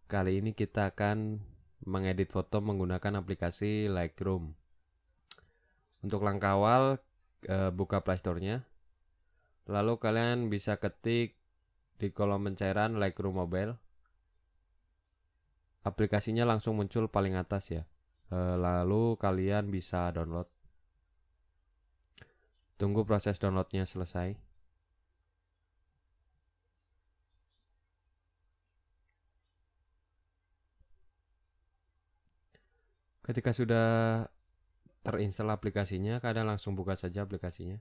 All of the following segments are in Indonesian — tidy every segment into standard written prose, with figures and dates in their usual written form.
Kali ini kita akan mengedit foto menggunakan aplikasi Lightroom. Untuk langkah awal, buka Play Store-nya. Lalu kalian bisa ketik di kolom pencairan Lightroom Mobile. Aplikasinya langsung muncul paling atas ya. Lalu kalian bisa download. Tunggu proses downloadnya selesai. Ketika sudah terinstall aplikasinya, kalian langsung buka saja aplikasinya.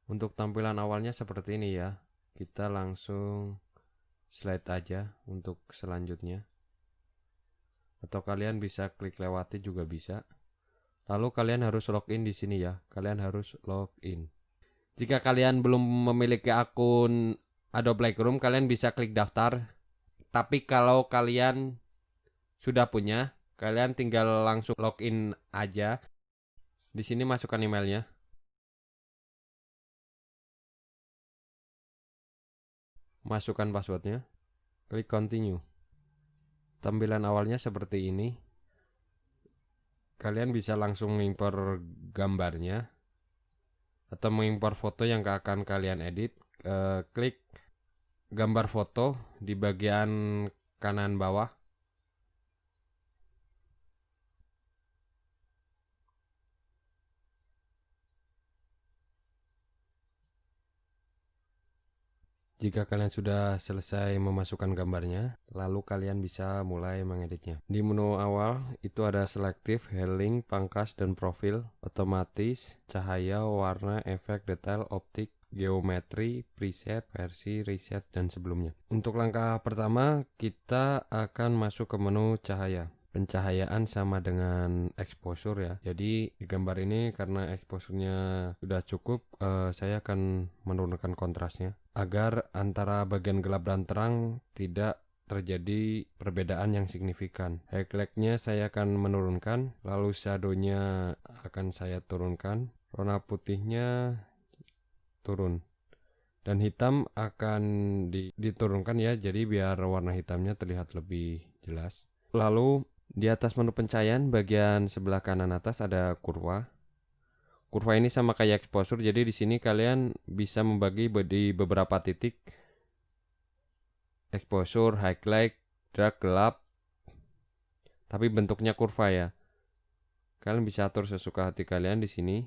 Untuk tampilan awalnya seperti ini ya. Kita langsung slide aja untuk selanjutnya. Atau kalian bisa klik lewati juga bisa. Lalu kalian harus login di sini ya. Kalian harus login. Jika kalian belum memiliki akun Adobe Lightroom, kalian bisa klik daftar. Tapi kalau kalian sudah punya, kalian tinggal langsung login aja. Di sini masukkan emailnya. Masukkan passwordnya. Klik continue. Tampilan awalnya seperti ini. Kalian bisa langsung mengimpor gambarnya atau mengimpor foto yang akan kalian edit. Klik gambar foto di bagian kanan bawah. Jika kalian sudah selesai memasukkan gambarnya, lalu kalian bisa mulai mengeditnya. Di menu awal itu ada selektif, healing, pangkas, dan profil, otomatis, cahaya, warna, efek, detail, optik, geometri, preset, versi, reset, dan sebelumnya. Untuk langkah pertama, kita akan masuk ke menu cahaya. Pencahayaan sama dengan exposure ya. Jadi di gambar ini karena exposure-nya sudah cukup, saya akan menurunkan kontrasnya agar antara bagian gelap dan terang tidak terjadi perbedaan yang signifikan. Highlight-nya saya akan menurunkan, lalu shadow-nya akan saya turunkan, warna putihnya turun, dan hitam akan diturunkan ya, jadi biar warna hitamnya terlihat lebih jelas. Lalu di atas menu pencahayaan bagian sebelah kanan atas ada kurva. Kurva ini sama kayak exposure, jadi di sini kalian bisa membagi di beberapa titik. Exposure, highlight, dark, gelap. Tapi bentuknya kurva ya. Kalian bisa atur sesuka hati kalian di sini.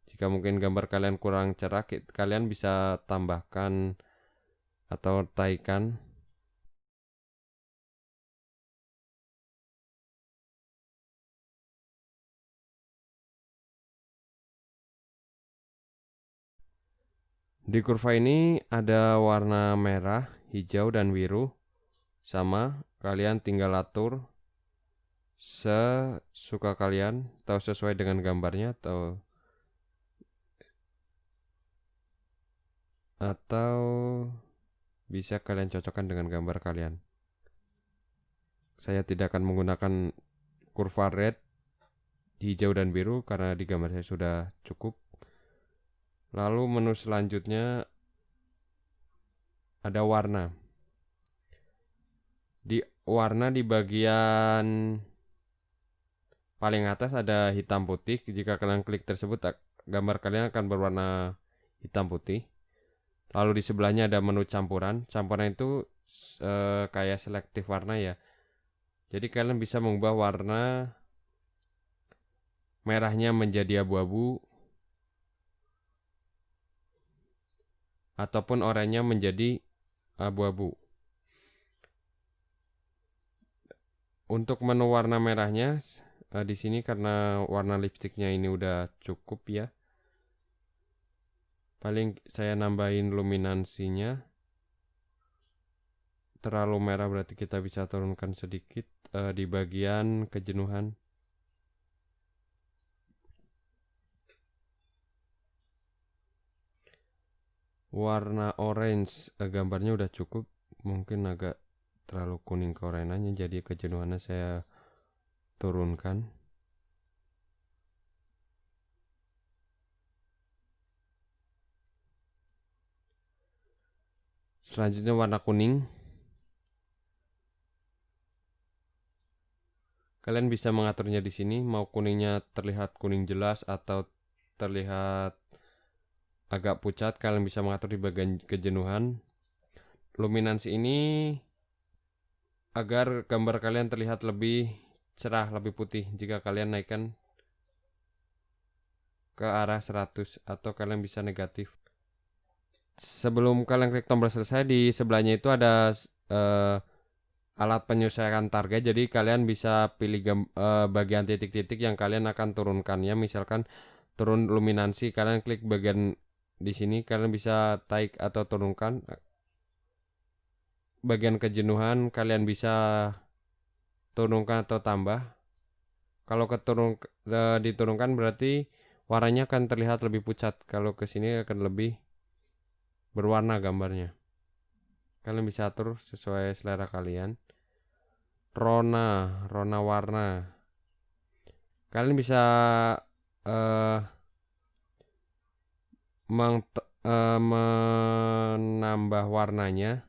Jika mungkin gambar kalian kurang cerah, kalian bisa tambahkan atau taikan. Di kurva ini ada warna merah, hijau, dan biru. Sama, kalian tinggal atur sesuka kalian atau sesuai dengan gambarnya atau bisa kalian cocokkan dengan gambar kalian. Saya tidak akan menggunakan kurva red, hijau, dan biru karena di gambar saya sudah cukup. Lalu menu selanjutnya ada warna. Di warna di bagian paling atas ada hitam putih. Jika kalian klik tersebut, gambar kalian akan berwarna hitam putih. Lalu di sebelahnya ada menu campuran. Campuran itu kayak selektif warna ya. Jadi kalian bisa mengubah warna merahnya menjadi abu-abu ataupun oranye menjadi abu-abu. Untuk menu warna merahnya di sini karena warna lipstiknya ini udah cukup ya. Paling saya nambahin luminansinya. Terlalu merah berarti kita bisa turunkan sedikit di bagian kejenuhan. Warna orange gambarnya udah cukup, mungkin agak terlalu kuning keorananya, jadi kejenuhannya saya turunkan. Selanjutnya warna kuning. Kalian bisa mengaturnya di sini, mau kuningnya terlihat kuning jelas atau terlihat agak pucat, kalian bisa mengatur di bagian kejenuhan. Luminansi ini agar gambar kalian terlihat lebih cerah, lebih putih jika kalian naikkan ke arah 100 atau kalian bisa negatif. Sebelum kalian klik tombol selesai, di sebelahnya itu ada alat penyesuaian target. Jadi kalian bisa pilih bagian titik-titik yang kalian akan turunkan ya. Misalkan turun luminansi, kalian klik bagian di sini, kalian bisa naik atau turunkan. Bagian kejenuhan kalian bisa turunkan atau tambah. Kalau diturunkan berarti warnanya akan terlihat lebih pucat. Kalau ke sini akan lebih berwarna gambarnya. Kalian bisa atur sesuai selera kalian. Rona warna. Kalian bisa menambah warnanya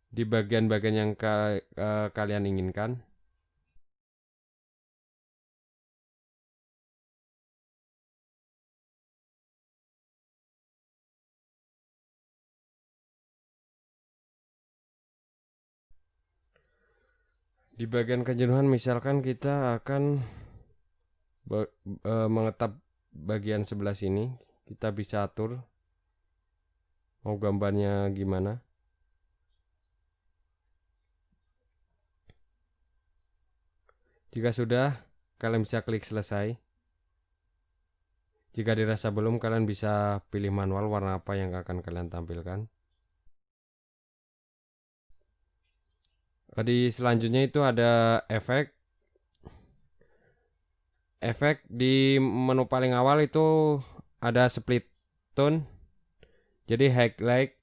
di bagian-bagian yang kalian inginkan. Di bagian kejenuhan misalkan kita akan mengetap bagian sebelah sini, kita bisa atur mau gambarnya gimana. Jika sudah, kalian bisa klik selesai. Jika dirasa belum, kalian bisa pilih manual warna apa yang akan kalian tampilkan. Di selanjutnya itu ada efek. Efek di menu paling awal itu ada split tone. Jadi highlightnya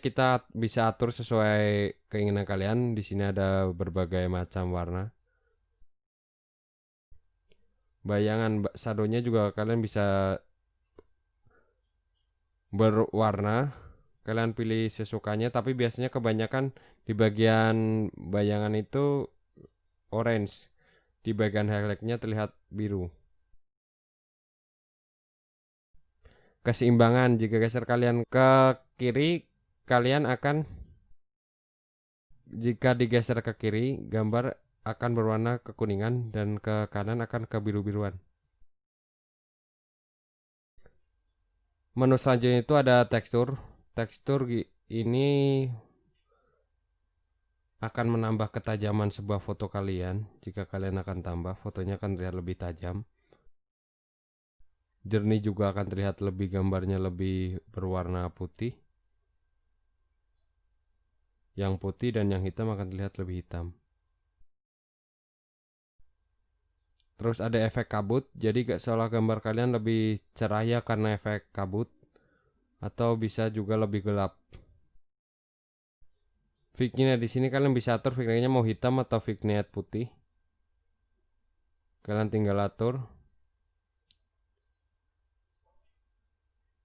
kita bisa atur sesuai keinginan kalian. Di sini ada berbagai macam warna. Bayangan shadownya juga kalian bisa berwarna. Kalian pilih sesukanya, tapi biasanya kebanyakan di bagian bayangan itu orange, di bagian highlightnya terlihat biru. Keseimbangan, jika geser kalian ke kiri, kalian akan, jika digeser ke kiri, gambar akan berwarna kekuningan dan ke kanan akan ke biru-biruan. Menu selanjutnya itu ada tekstur. Tekstur ini akan menambah ketajaman sebuah foto kalian. Jika kalian akan tambah, fotonya akan terlihat lebih tajam. Jernih juga akan terlihat lebih, gambarnya lebih berwarna putih. Yang putih dan yang hitam akan terlihat lebih hitam. Terus ada efek kabut, jadi seolah gambar kalian lebih cerah ya karena efek kabut. Atau bisa juga lebih gelap. Vignette di sini kalian bisa atur vignette-nya mau hitam atau vignette putih. Kalian tinggal atur.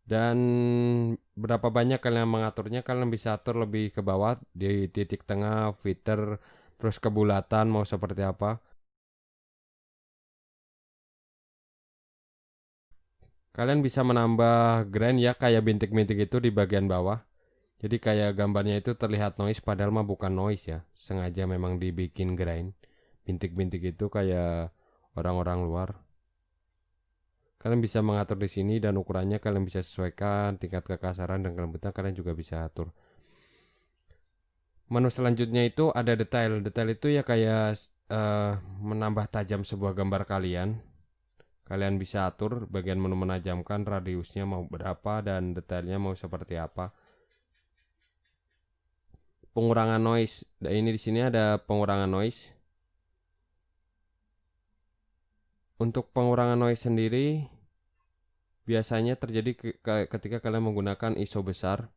Dan berapa banyak kalian mengaturnya, kalian bisa atur lebih ke bawah di titik tengah, filter, terus kebulatan mau seperti apa. Kalian bisa menambah grain ya, kayak bintik-bintik itu di bagian bawah. Jadi kayak gambarnya itu terlihat noise padahal mah bukan noise ya. Sengaja memang dibikin grain. Bintik-bintik itu kayak orang-orang luar. Kalian bisa mengatur di sini dan ukurannya kalian bisa sesuaikan, tingkat kekasaran dan kelembutan kalian juga bisa atur. Menu selanjutnya itu ada detail. Detail itu ya kayak menambah tajam sebuah gambar kalian. Kalian bisa atur bagian menu menajamkan, radiusnya mau berapa dan detailnya mau seperti apa. Pengurangan noise. Nah, ini di sini ada pengurangan noise. Untuk pengurangan noise sendiri biasanya terjadi ketika kalian menggunakan ISO besar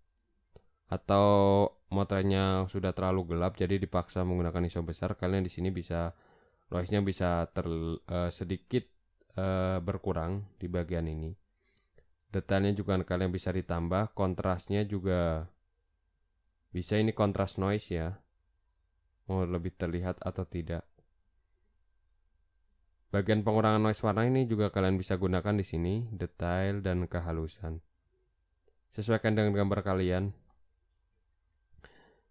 atau motretnya sudah terlalu gelap jadi dipaksa menggunakan ISO besar. Kalian di sini bisa noise-nya bisa sedikit berkurang di bagian ini. Detailnya juga kalian bisa ditambah, kontrasnya juga bisa, ini kontras noise ya. mau lebih terlihat atau tidak. Bagian pengurangan noise warna ini juga kalian bisa gunakan di sini, detail dan kehalusan. Sesuaikan dengan gambar kalian.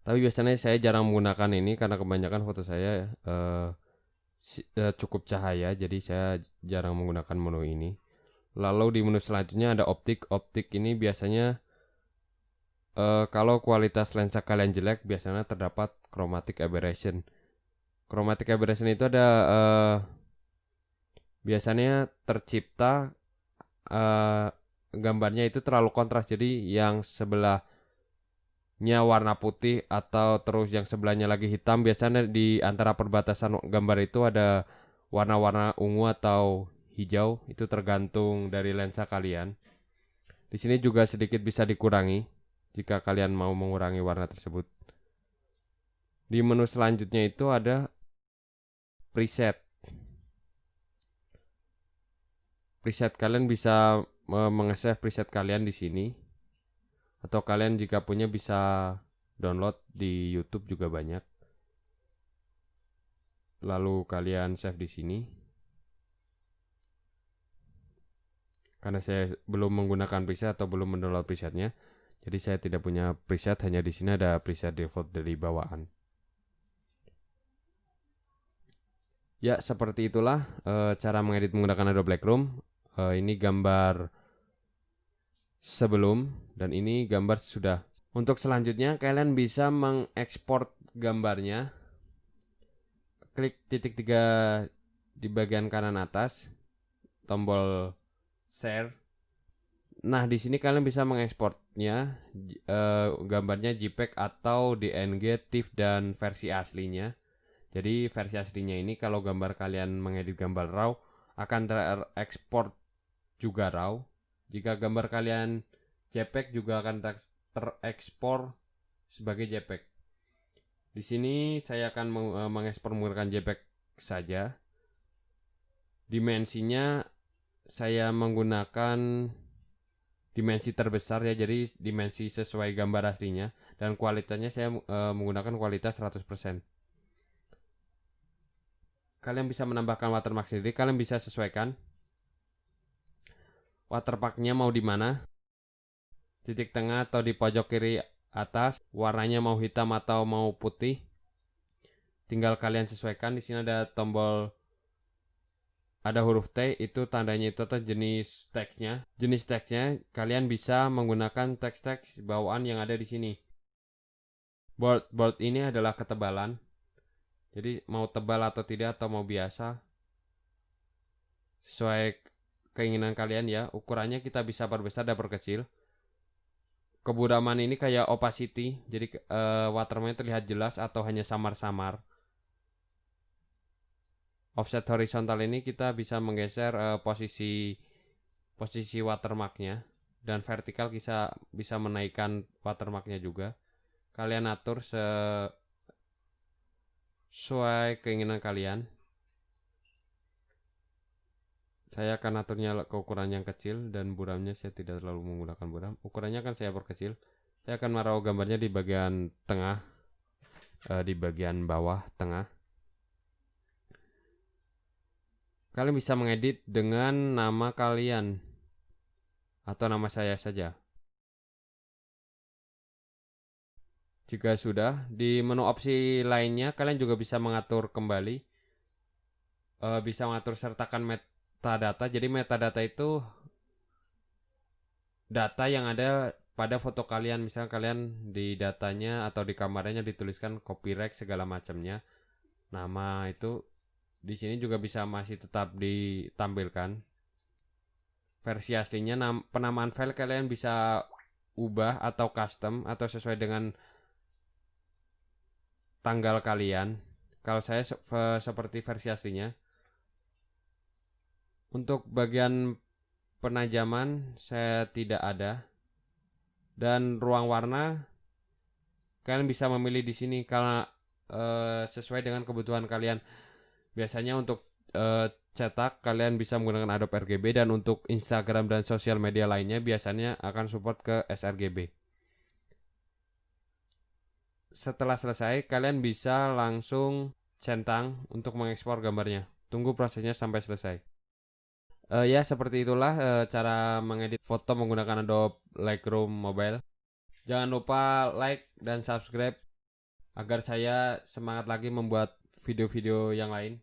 Tapi biasanya saya jarang menggunakan ini karena kebanyakan foto saya cukup cahaya, jadi saya jarang menggunakan menu ini. Lalu di menu selanjutnya ada optik. Optik ini biasanya kalau kualitas lensa kalian jelek, biasanya terdapat chromatic aberration. Chromatic aberration itu ada biasanya tercipta gambarnya itu terlalu kontras, jadi yang sebelahnya warna putih atau terus yang sebelahnya lagi hitam. Biasanya di antara perbatasan gambar itu ada warna-warna ungu atau hijau, itu tergantung dari lensa kalian. Di sini juga sedikit bisa dikurangi jika kalian mau mengurangi warna tersebut. Di menu selanjutnya itu ada preset. Preset kalian bisa menge-save preset kalian di sini, atau kalian jika punya bisa download di YouTube juga banyak. Lalu kalian save di sini. Karena saya belum menggunakan preset atau belum mendownload presetnya, jadi saya tidak punya preset, hanya di sini ada preset default dari bawaan. Ya, seperti itulah cara mengedit menggunakan Adobe Lightroom. Ini gambar sebelum dan ini gambar sudah. Untuk selanjutnya kalian bisa mengekspor gambarnya. Klik titik 3 di bagian kanan atas, tombol share. Nah, di sini kalian bisa mengekspornya gambarnya JPEG atau DNG, TIFF dan versi aslinya. Jadi versi aslinya ini kalau gambar kalian mengedit gambar RAW akan terekspor juga RAW. Jika gambar kalian JPEG juga akan terekspor sebagai JPEG. Di sini saya akan mengekspor menggunakan JPEG saja. Dimensinya saya menggunakan dimensi terbesar ya, jadi dimensi sesuai gambar aslinya, dan kualitasnya saya menggunakan kualitas 100%. Kalian bisa menambahkan watermark sendiri, kalian bisa sesuaikan watermarknya mau di mana, titik tengah atau di pojok kiri atas, warnanya mau hitam atau mau putih, tinggal kalian sesuaikan. Di sini ada tombol, ada huruf T, itu tandanya itu atau jenis teksnya. Jenis teksnya kalian bisa menggunakan teks-teks bawaan yang ada di sini. Bold ini adalah ketebalan, jadi mau tebal atau tidak atau mau biasa sesuai keinginan kalian ya. Ukurannya kita bisa perbesar dan perkecil. Keburaman ini kayak opacity, jadi watermarknya terlihat jelas atau hanya samar-samar. Offset horizontal ini kita bisa menggeser posisi watermarknya, dan vertikal bisa menaikkan watermarknya juga. Kalian atur sesuai keinginan kalian. Saya akan aturnya ke ukuran yang kecil, dan buramnya saya tidak terlalu menggunakan buram. Ukurannya akan saya perkecil. Saya akan menaruh gambarnya di bagian tengah, di bagian bawah tengah. Kalian bisa mengedit dengan nama kalian atau nama saya saja. Jika sudah, di menu opsi lainnya kalian juga bisa mengatur kembali, bisa mengatur sertakan metadata. Jadi metadata itu data yang ada pada foto kalian. Misalnya kalian di datanya atau di kamarnya dituliskan copyright segala macamnya, nama itu di sini juga bisa masih tetap ditampilkan. Versi aslinya penamaan file kalian bisa ubah atau custom atau sesuai dengan tanggal kalian. Kalau saya seperti versi aslinya. Untuk bagian penajaman saya tidak ada, dan ruang warna kalian bisa memilih di sini karena sesuai dengan kebutuhan kalian. Biasanya untuk cetak kalian bisa menggunakan Adobe RGB, dan untuk Instagram dan sosial media lainnya biasanya akan support ke sRGB. setelah selesai, kalian bisa langsung centang untuk mengekspor gambarnya. Tunggu prosesnya sampai selesai. Ya, seperti itulah cara mengedit foto menggunakan Adobe Lightroom Mobile. Jangan lupa like dan subscribe agar saya semangat lagi membuat video-video yang lain.